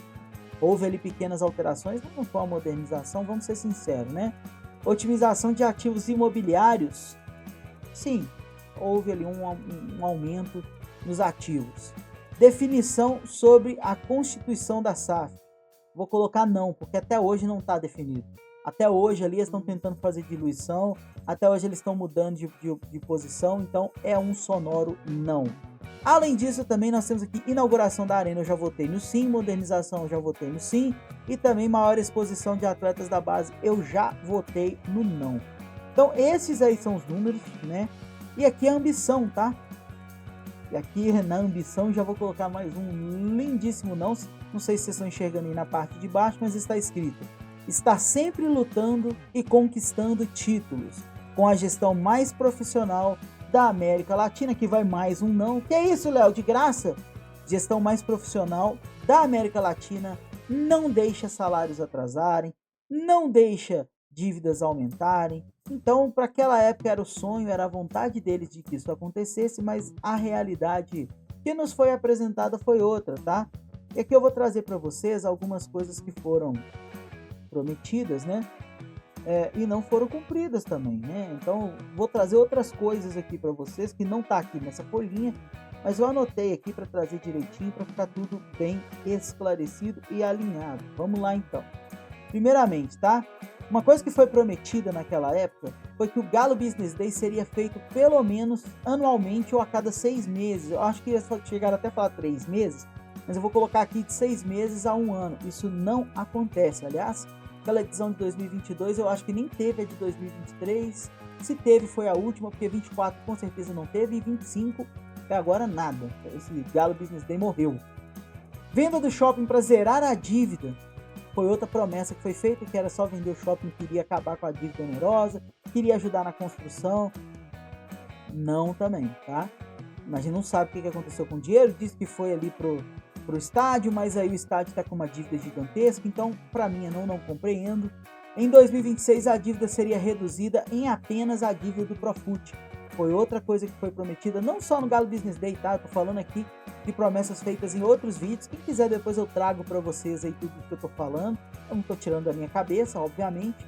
Houve ali pequenas alterações, mas não foi uma modernização, vamos ser sinceros, né? Otimização de ativos imobiliários. Sim, houve ali um aumento nos ativos. Definição sobre a constituição da SAF. Vou colocar não, porque até hoje não está definido. Até hoje ali eles estão tentando fazer diluição, até hoje eles estão mudando de posição, então é um sonoro não. Além disso, também nós temos aqui inauguração da arena, eu já votei no sim, modernização eu já votei no sim, e também maior exposição de atletas da base, eu já votei no não. Então esses aí são os números, né? E aqui a ambição, tá? E aqui na ambição já vou colocar mais um lindíssimo não, não sei se vocês estão enxergando aí na parte de baixo, mas está escrito: está sempre lutando e conquistando títulos, com a gestão mais profissional da América Latina, que vai mais um não. Que é isso, Léo? De graça? Gestão mais profissional da América Latina, não deixa salários atrasarem, não deixa dívidas aumentarem. Então, para aquela época era o sonho, era a vontade deles de que isso acontecesse, mas a realidade que nos foi apresentada foi outra, tá? E aqui eu vou trazer para vocês algumas coisas que foram prometidas, né? E não foram cumpridas também, né? Então vou trazer outras coisas aqui para vocês que não tá aqui nessa folhinha, mas eu anotei aqui para trazer direitinho, para ficar tudo bem esclarecido e alinhado. Vamos lá então. Primeiramente, tá? Uma coisa que foi prometida naquela época foi que o Galo Business Day seria feito pelo menos anualmente ou a cada 6 meses. Eu acho que ia chegar até a falar 3 meses, mas eu vou colocar aqui de 6 meses a 1 ano. Isso não acontece, aliás. aquela edição de 2022, eu acho que nem teve a de 2023. Se teve, foi a última, porque 24 com certeza não teve, e 25 até agora nada. Esse Galo Business Day morreu. Venda do shopping para zerar a dívida. Foi outra promessa que foi feita, que era só vender o shopping, queria acabar com a dívida onerosa, queria ajudar na construção. Não também, tá? A gente não sabe o que aconteceu com o dinheiro, disse que foi ali pro estádio, mas aí o estádio está com uma dívida gigantesca, então para mim eu não compreendo. Em 2026 a dívida seria reduzida em apenas a dívida do Profut. Foi outra coisa que foi prometida, não só no Galo Business Day, tá? Eu tô falando aqui de promessas feitas em outros vídeos. Quem quiser depois eu trago para vocês aí tudo que eu tô falando. Eu não tô tirando da minha cabeça, obviamente.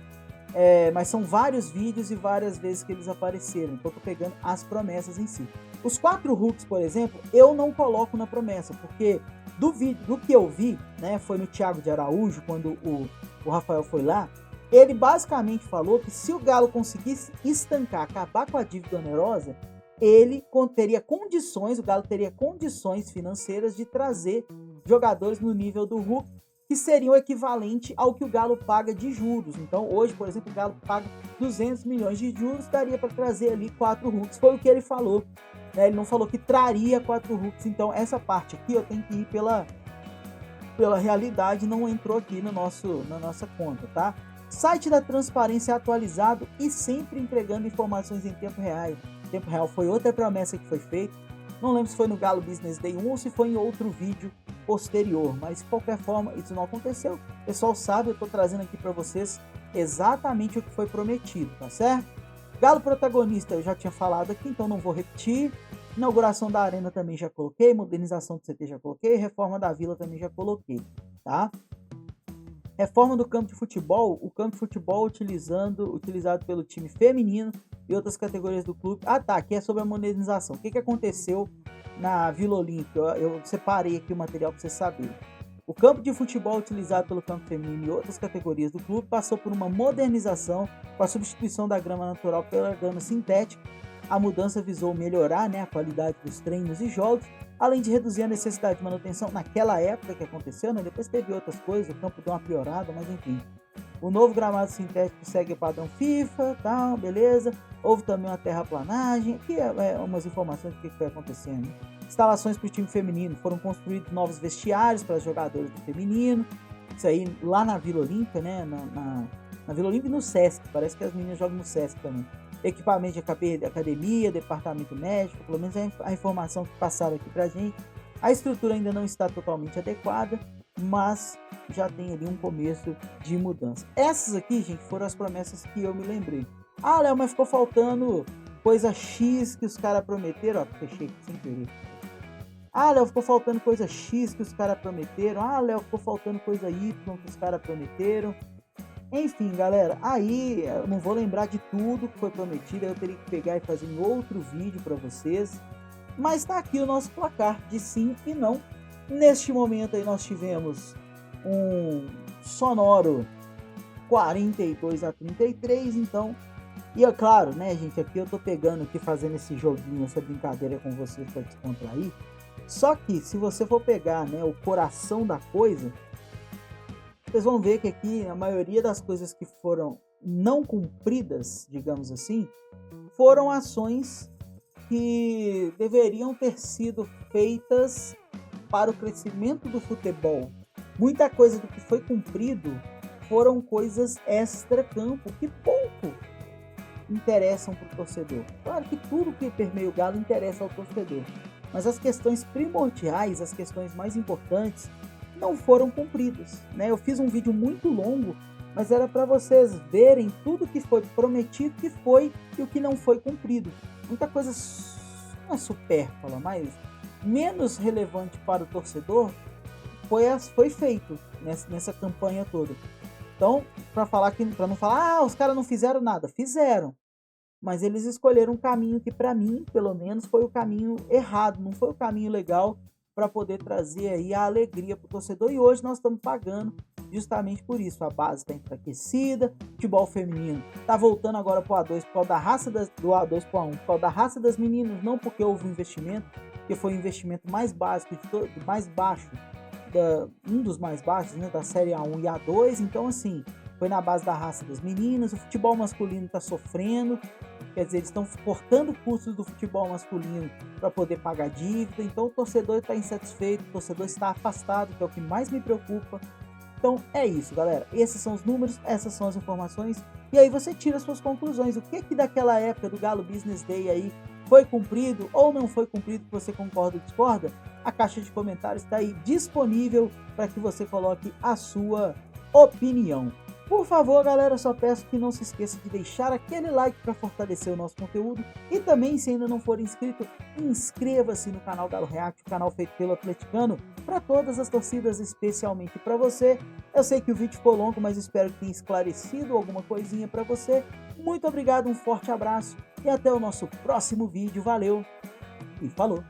Mas são vários vídeos e várias vezes que eles apareceram. Então eu tô pegando as promessas em si. Os 4 Hulks, por exemplo, eu não coloco na promessa, porque do que eu vi, né, foi no Thiago de Araújo, quando o Rafael foi lá, ele basicamente falou que se o Galo conseguisse estancar, acabar com a dívida onerosa, ele teria condições, o Galo teria condições financeiras de trazer jogadores no nível do Hulk, que seriam equivalente ao que o Galo paga de juros. Então hoje, por exemplo, o Galo paga 200 milhões de juros, daria para trazer ali 4 Hulks, foi o que ele falou. Ele não falou que traria 4 Hulks, então essa parte aqui eu tenho que ir pela realidade, não entrou aqui na nossa conta, tá? Site da transparência atualizado e sempre entregando informações em tempo real foi outra promessa que foi feita. Não lembro se foi no Galo Business Day 1 ou se foi em outro vídeo posterior, mas de qualquer forma isso não aconteceu. O pessoal sabe, eu estou trazendo aqui para vocês exatamente o que foi prometido, tá certo? Galo protagonista eu já tinha falado aqui, então não vou repetir. Inauguração da arena também já coloquei, modernização do CT já coloquei, reforma da vila também já coloquei, tá? Reforma do campo de futebol, o campo de futebol utilizado pelo time feminino e outras categorias do clube. Ah tá, aqui é sobre a modernização. O que aconteceu na Vila Olímpica? Eu separei aqui o material para você saber. O campo de futebol utilizado pelo campo feminino e outras categorias do clube passou por uma modernização com a substituição da grama natural pela grama sintética. A mudança visou melhorar, né, a qualidade dos treinos e jogos, além de reduzir a necessidade de manutenção naquela época que aconteceu, né? Depois teve outras coisas, o campo deu uma piorada, mas enfim. O novo gramado sintético segue o padrão FIFA, tal, beleza. Houve também uma terraplanagem, aqui umas informações do que foi acontecendo. Instalações para o time feminino, foram construídos novos vestiários para os jogadores do feminino, isso aí lá na Vila Olímpica, né, na Vila Olímpica e no Sesc, parece que as meninas jogam no Sesc também. Equipamento de academia, departamento médico, pelo menos é a informação que passaram aqui pra gente. A estrutura ainda não está totalmente adequada, mas já tem ali um começo de mudança. Essas aqui, gente, foram as promessas que eu me lembrei. Ah, Léo, mas ficou faltando coisa X que os caras prometeram. Ó, fechei aqui sem querer. Ah, Léo, ficou faltando coisa X que os caras prometeram. Ah, Léo, ficou faltando coisa Y que os caras prometeram. Enfim, galera, aí eu não vou lembrar de tudo que foi prometido, eu teria que pegar e fazer um outro vídeo para vocês. Mas tá aqui o nosso placar de sim e não. Neste momento aí nós tivemos um sonoro 42-33, então. E é claro, né, gente, aqui eu tô pegando aqui, fazendo esse joguinho, essa brincadeira com vocês para descontrair. Só que se você for pegar, né, o coração da coisa, vocês vão ver que aqui a maioria das coisas que foram não cumpridas, digamos assim, foram ações que deveriam ter sido feitas para o crescimento do futebol. Muita coisa do que foi cumprido foram coisas extra-campo que pouco interessam para o torcedor. Claro que tudo que permeia o Galo interessa ao torcedor, mas as questões primordiais, as questões mais importantes, não foram cumpridas, né? Eu fiz um vídeo muito longo, mas era para vocês verem tudo que foi prometido, que foi e o que não foi cumprido. Muita coisa não é supérflua, mas menos relevante para o torcedor foi feito nessa campanha toda. Então, para não falar, os caras não fizeram nada, fizeram. Mas eles escolheram um caminho que, para mim, pelo menos, foi o caminho errado, não foi o caminho legal para poder trazer aí a alegria para o torcedor. E hoje nós estamos pagando justamente por isso. A base está enfraquecida, futebol feminino está voltando agora para o A2 por causa da raça do A2 para o A1, por causa da raça das meninas, não porque houve um investimento, que foi o investimento mais básico, mais baixo, um dos mais baixos, né, da série A1 e A2. Então, assim, foi na base da raça das meninas. O futebol masculino está sofrendo, quer dizer, eles estão cortando custos do futebol masculino para poder pagar dívida. Então o torcedor está insatisfeito, o torcedor está afastado, que é o que mais me preocupa. Então é isso, galera. Esses são os números, essas são as informações. E aí você tira as suas conclusões. O que daquela época do Galo Business Day aí foi cumprido ou não foi cumprido, que você concorda ou discorda? A caixa de comentários está aí disponível para que você coloque a sua opinião. Por favor, galera, só peço que não se esqueça de deixar aquele like para fortalecer o nosso conteúdo. E também, se ainda não for inscrito, inscreva-se no canal Galo React, o canal feito pelo atleticano, para todas as torcidas, especialmente para você. Eu sei que o vídeo ficou longo, mas espero que tenha esclarecido alguma coisinha para você. Muito obrigado, um forte abraço e até o nosso próximo vídeo. Valeu e falou!